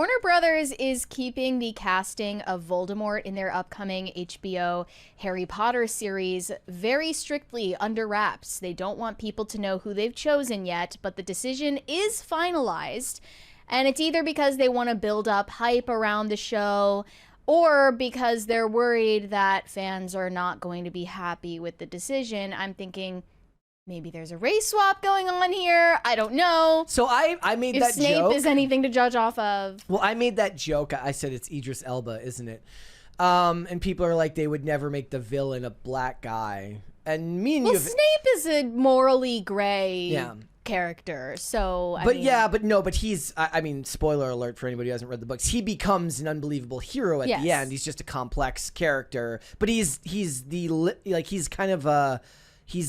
Warner Brothers is keeping the casting of Voldemort in their upcoming HBO Harry Potter series very strictly under wraps. They don't want people to know who they've chosen yet, but the decision is finalized. And it's either because they want to build up hype around the show or because they're worried that fans are not going to be happy with the decision. I'm thinking maybe there's a race swap going on here. I don't know. So I made that joke. If Snape is anything to judge off of. Well, I made that joke. I said it's Idris Elba, isn't it? And people are like, they would never make the villain a black guy. And me and you. Snape is a morally gray character. So, but he's, I mean, spoiler alert for anybody who hasn't read the books. He becomes an unbelievable hero at the end. He's just a complex character, but he's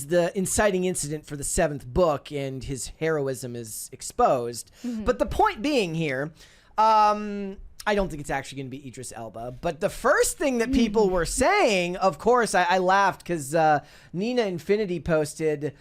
the inciting incident for the 7th book, and his heroism is exposed. Mm-hmm. But the point being here, I don't think it's actually going to be Idris Elba. But the first thing that people were saying, of course, I laughed because Nina Infinity posted.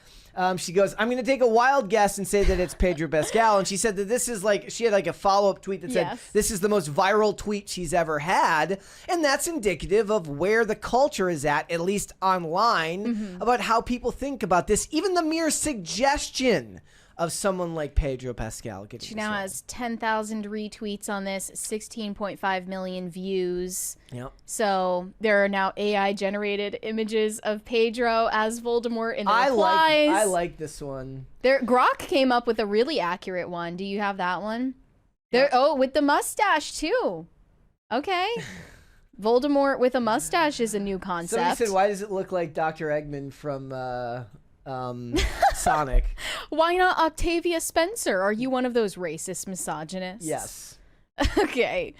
She goes, I'm going to take a wild guess and say that it's Pedro Pascal. And she said that this is she had a follow-up tweet that said, this is the most viral tweet she's ever had. And that's indicative of where the culture is at least online, about how people think about this. Even the mere suggestion of someone like Pedro Pascal. She now has 10,000 retweets on this, 16.5 million views. Yep. So there are now AI-generated images of Pedro as Voldemort in the replies. I like this one. Grok came up with a really accurate one. Do you have that one? Oh, with the mustache, too. Okay. Voldemort with a mustache is a new concept. Somebody said, why does it look like Dr. Eggman from... Sonic? Why not Octavia Spencer? Are you one of those racist misogynists? Yes. Okay.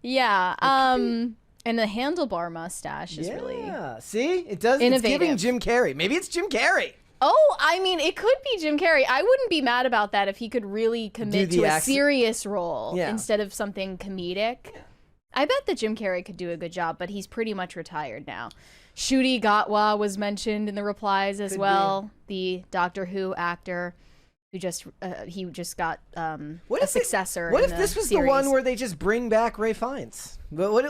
Yeah. And the handlebar mustache is really see, it does innovative. It's giving Jim Carrey. Maybe it's Jim Carrey. Oh, I mean, it could be Jim Carrey. I wouldn't be mad about that if he could really commit to a serious role instead of something comedic. I bet that Jim Carrey could do a good job, but he's pretty much retired now. Ncuti Gatwa was mentioned in the replies as well. The Doctor Who actor who just got a successor. What if this was the one where they just bring back Ray Fiennes? But what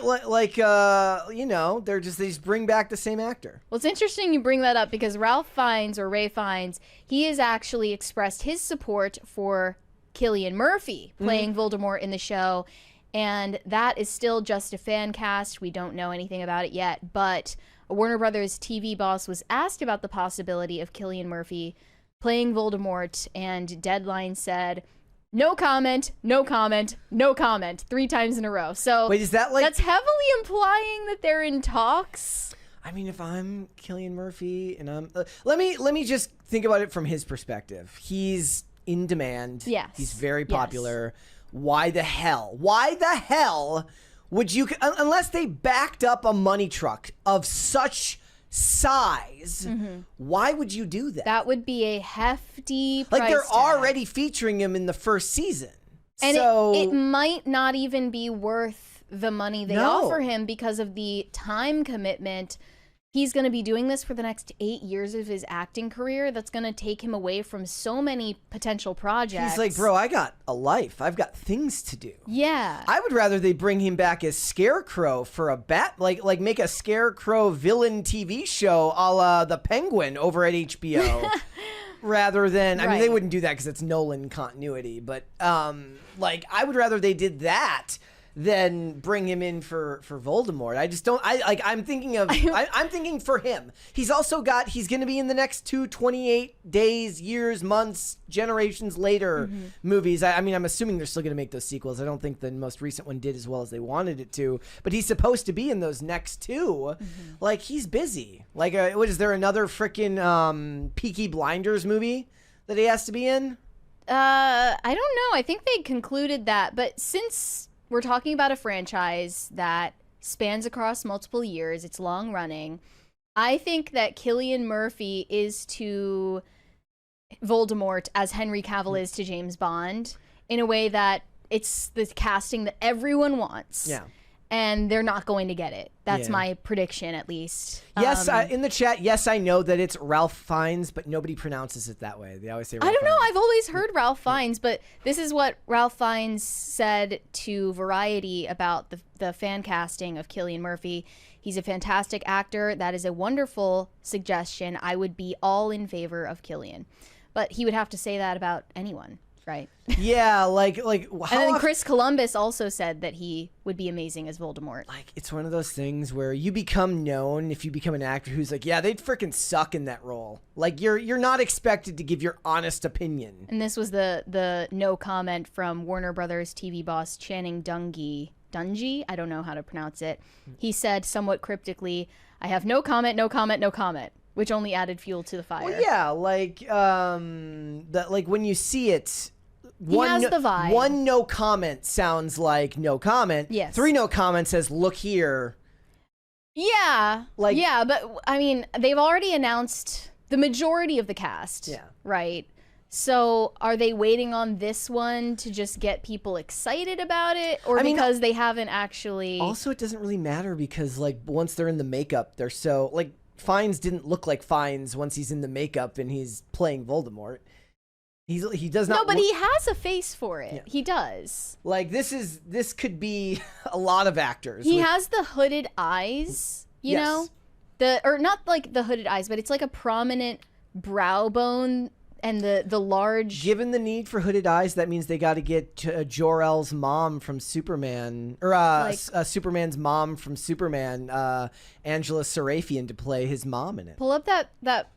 they just bring back the same actor? Well, it's interesting you bring that up because Ralph Fiennes or Ray Fiennes, he has actually expressed his support for Cillian Murphy playing Voldemort in the show, and that is still just a fan cast. We don't know anything about it yet, but a Warner Brothers TV boss was asked about the possibility of Cillian Murphy playing Voldemort, and Deadline said, no comment, no comment, no comment, 3 times in a row. So wait, is that that's heavily implying that they're in talks? I mean, if I'm Cillian Murphy and I'm... let me just think about it from his perspective. He's in demand. Yes. He's very popular. Yes. Why the hell would you, unless they backed up a money truck of such size, why would you do that? That would be a hefty price they're tag. already featuring him in the first season. And so it might not even be worth the money they offer him because of the time commitment. He's going to be doing this for the next 8 years of his acting career. That's going to take him away from so many potential projects. He's like, bro, I got a life. I've got things to do. Yeah. I would rather they bring him back as Scarecrow for a like make a Scarecrow villain TV show a la The Penguin over at HBO. Rather than, I mean, they wouldn't do that because it's Nolan continuity. But I would rather they did that than bring him in for Voldemort. I just don't. I'm thinking for him. He's also got. He's going to be in the next 28 days, years, months, generations later movies. I mean, I'm assuming they're still going to make those sequels. I don't think the most recent one did as well as they wanted it to. But he's supposed to be in those next 2. Like, he's busy. Like, what is there another freaking Peaky Blinders movie that he has to be in? I don't know. I think they concluded that, but since we're talking about a franchise that spans across multiple years, it's long running, I think that Cillian Murphy is to Voldemort as Henry Cavill is to James Bond in a way that it's the casting that everyone wants. Yeah. and they're not going to get it. That's my prediction, at least. Yes, in the chat, yes, I know that it's Ralph Fiennes, but nobody pronounces it that way. They always say Ralph I don't know. Fiennes. I've always heard Ralph Fiennes, but this is what Ralph Fiennes said to Variety about the fan casting of Cillian Murphy. He's a fantastic actor. That is a wonderful suggestion. I would be all in favor of Cillian. But he would have to say that about anyone, right? Yeah, like how and then Chris Columbus also said that he would be amazing as Voldemort. Like, it's one of those things where you become known if you become an actor who's like, yeah, they'd freaking suck in that role. Like, you're not expected to give your honest opinion. And this was the no comment from Warner Brothers TV boss Channing Dungey. Dungy? I don't know how to pronounce it. He said somewhat cryptically, I have no comment, no comment, no comment, which only added fuel to the fire. Well, yeah, like, that, like, when you see it, he has the vibe. One no comment sounds like no comment. Yes. 3 no comment says, look here. Yeah. Like, yeah, but, I mean, they've already announced the majority of the cast. Yeah. Right? So are they waiting on this one to just get people excited about it? Or because they haven't actually... Also, it doesn't really matter because, like, once they're in the makeup, they're so... Like, Fiennes didn't look like Fiennes once he's in the makeup and he's playing Voldemort. He does not... No, but he has a face for it. Yeah. He does. Like, this could be a lot of actors. He has the hooded eyes, you know? Or not like the hooded eyes, but it's like a prominent brow bone... And the large... Given the need for hooded eyes, that means they got to get Jor-El's mom from Superman, or Superman's mom from Superman, Angela Sarafian, to play his mom in it. Pull up that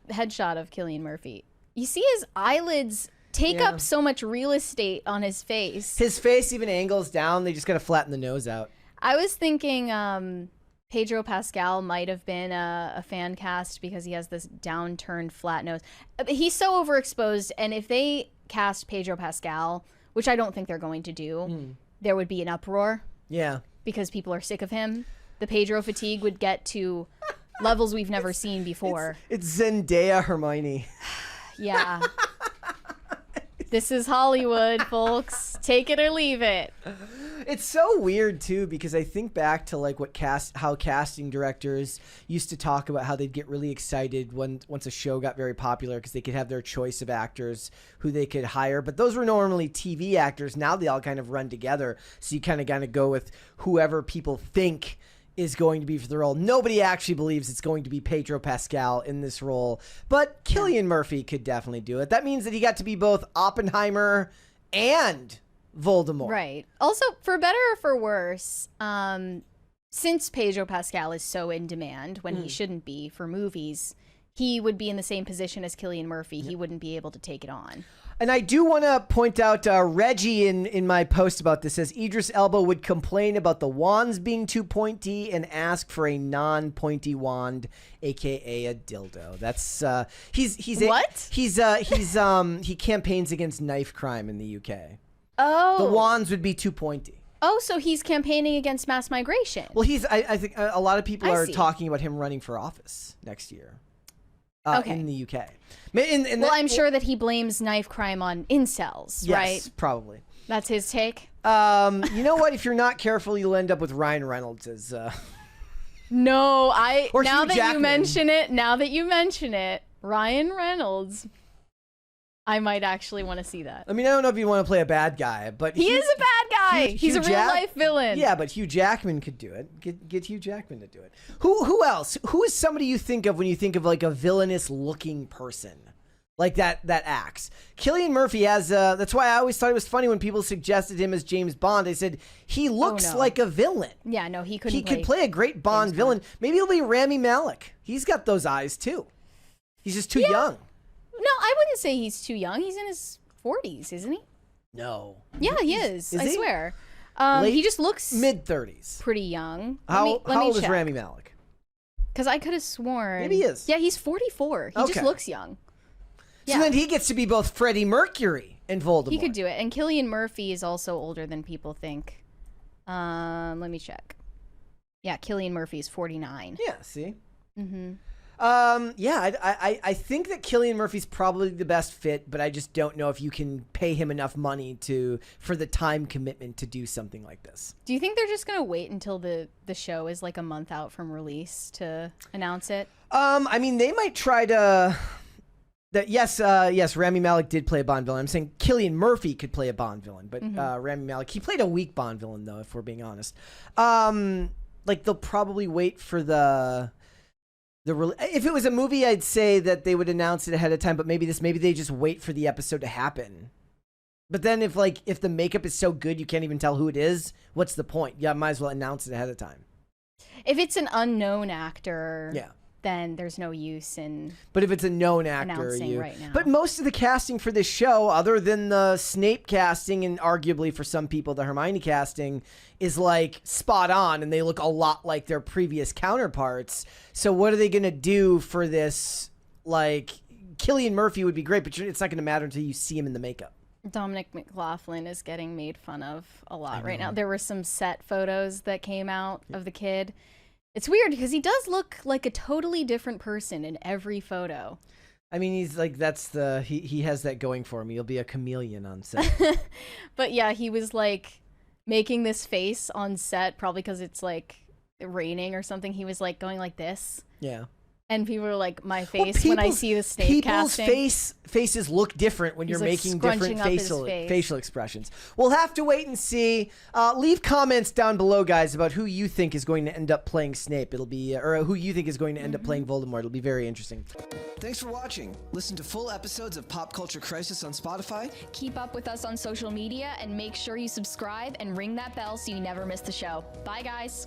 headshot of Cillian Murphy. You see his eyelids take up so much real estate on his face. His face even angles down. They just got to flatten the nose out. I was thinking... Pedro Pascal might have been a fan cast because he has this downturned flat nose. He's so overexposed, and if they cast Pedro Pascal, which I don't think they're going to do, there would be an uproar. Yeah. Because people are sick of him. The Pedro fatigue would get to levels we've never seen before. It's Zendaya Hermione. Yeah. This is Hollywood, folks. Take it or leave it. It's so weird too, because I think back to like how casting directors used to talk about how they'd get really excited once a show got very popular because they could have their choice of actors who they could hire. But those were normally TV actors. Now they all kind of run together. So you kind of go with whoever people think is going to be for the role. Nobody actually believes it's going to be Pedro Pascal in this role, but Cillian Murphy could definitely do it. That means that he got to be both Oppenheimer and Voldemort. Right. Also, for better or for worse, since Pedro Pascal is so in demand when he shouldn't be for movies, he would be in the same position as Cillian Murphy. He wouldn't be able to take it on. And I do want to point out Reggie in my post about this says Idris Elba would complain about the wands being too pointy and ask for a non-pointy wand, aka a dildo. That's he's what? He campaigns against knife crime in the UK. Oh, the wands would be too pointy. Oh, so he's campaigning against mass migration. Well, I think a lot of people are talking about him running for office next year. In the UK. I'm sure that he blames knife crime on incels, right? Yes, probably. That's his take? You know what? If you're not careful, you'll end up with Ryan Reynolds as... No, or now Hugh that Jackman. you mention it, Ryan Reynolds... I might actually want to see that. I mean, I don't know if you want to play a bad guy, but... He is a bad guy! He's a real-life villain. Yeah, but Hugh Jackman could do it. Get Hugh Jackman to do it. Who else? Who is somebody you think of when you think of, like, a villainous-looking person? Like, that acts. Cillian Murphy has... that's why I always thought it was funny when people suggested him as James Bond. They said, he looks like a villain. Yeah, no, he couldn't He could play a great Bond villain. Maybe it'll be Rami Malek. He's got those eyes, too. He's just too young. No, I wouldn't say he's too young. He's in his 40s, isn't he? No. Yeah, he is. I swear. He just looks mid-30s. Pretty young. How old is Rami Malek? Because I could have sworn. Maybe he is. Yeah, he's 44. He just looks young. So then he gets to be both Freddie Mercury and Voldemort. He could do it. And Cillian Murphy is also older than people think. Let me check. Yeah, Cillian Murphy is 49. Yeah, see? Mm-hmm. Yeah, I think that Cillian Murphy's probably the best fit, but I just don't know if you can pay him enough money for the time commitment to do something like this. Do you think they're just gonna wait until the show is like a month out from release to announce it? I mean, they might try to. Yes, Rami Malek did play a Bond villain. I'm saying Cillian Murphy could play a Bond villain, but Rami Malek, he played a weak Bond villain though, if we're being honest. Like they'll probably wait for if it was a movie, I'd say that they would announce it ahead of time, but maybe they just wait for the episode to happen. But then if the makeup is so good you can't even tell who it is, what's the point? Yeah, might as well announce it ahead of time. If it's an unknown actor, yeah, then there's no use in. But if it's a known actor, announcing right now. But most of the casting for this show, other than the Snape casting and arguably for some people the Hermione casting, is like spot on, and they look a lot like their previous counterparts. So what are they gonna do for this? Like Cillian Murphy would be great, but it's not gonna matter until you see him in the makeup. Dominic McLaughlin is getting made fun of a lot right now. There were some set photos that came out of the kid. It's weird because he does look like a totally different person in every photo. I mean, he's like, he has that going for him. He'll be a chameleon on set. But yeah, he was like making this face on set, probably because it's like raining or something. He was like going like this. Yeah. And people are like, my face when I see the Snape casting. People's faces look different when you're making different facial expressions. We'll have to wait and see. Leave comments down below, guys, about who you think is going to end up playing Snape. It'll be, or who you think is going to end up playing Voldemort. It'll be very interesting. Thanks for watching. Listen to full episodes of Pop Culture Crisis on Spotify. Keep up with us on social media and make sure you subscribe and ring that bell so you never miss the show. Bye, guys.